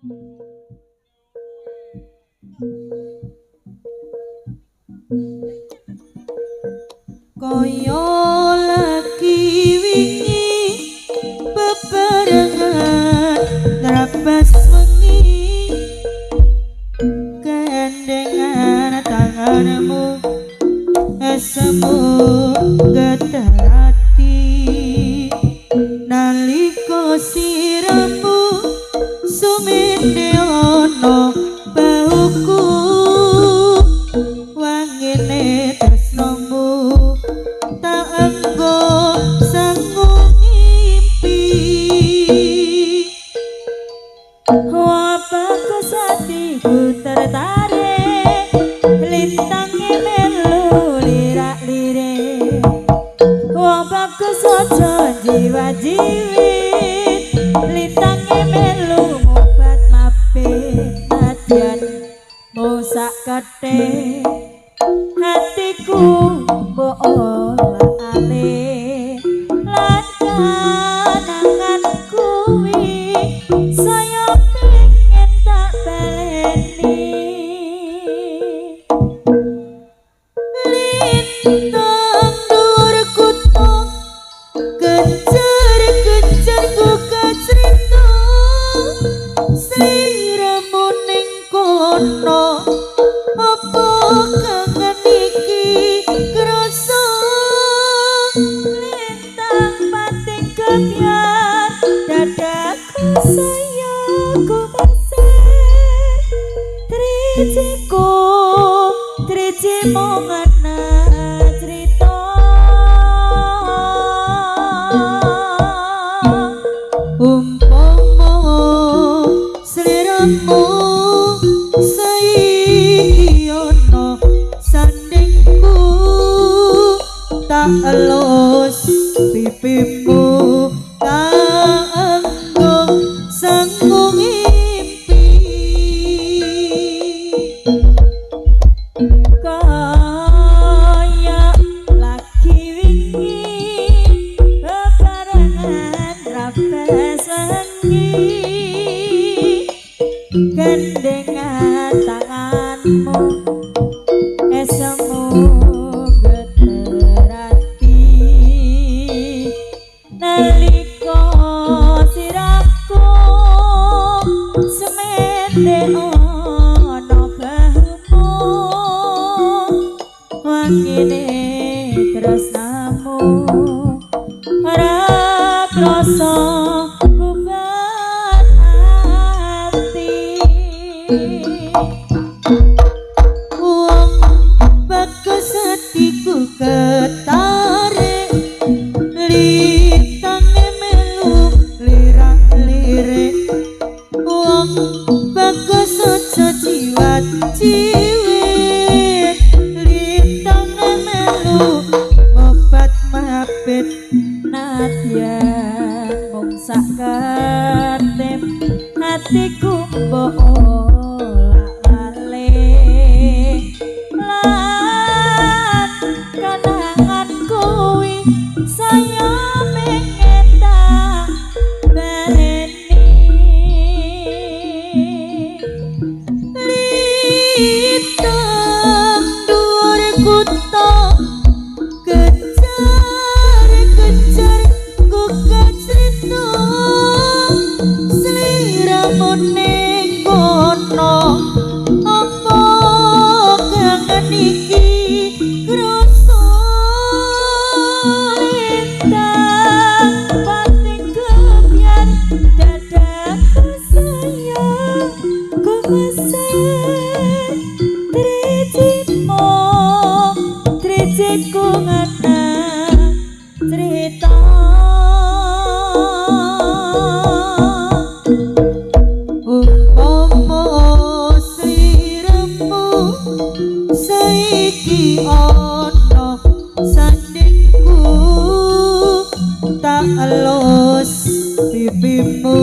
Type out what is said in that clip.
Koyo lagi wingi bebarengan nerapas wengi kendengan tanganmu esemu getarati naliko siramu suminde ono bauku wangine tresnomu tak enggo sanggup ngimpi wabaku hatiku tertarik lintangnya melu lirak-lirik wabaku sojo jiwa-jiwit lintangnya melu mobat mapit nadian musak ketik hatiku boolak-alik lan kanangan kuwi saya pengen tak baleni lintang dur kutung kejar-kejar ku kacrita sliramu ning kono apa kangen iki krasa lintang pating kebiar dadaku sayangku mesir trijiku trijimu ngana cerita umpama sliramu saiki ono sandingku tak elus pipimu tak enggo sanggup ngimpi kaya lagi wingi bebarengan rapes wengi gandengan tanganmu esemu geterati naliko sirahku semende ono bahumu wangine tresnamu ora krasa kubat ati wong bagus hatiku ketarik lintangnya melu lirak-lirik wong bagus aja jiwa-jiwit lintangnya melu obat mabit nadyan mung sak ketip hatiku boolak-alik lan kenangan kuwi saya pengen tak baleni lintang dhuwur kutha kejar-kejar ku kacrita sliramu ning kono apa kangen iki krasa lintang pating kebiar dadaku sayang ku mesir trijimu trijiku ngana cerita umpama sliramu saiki ono sandingku tak elus pipimu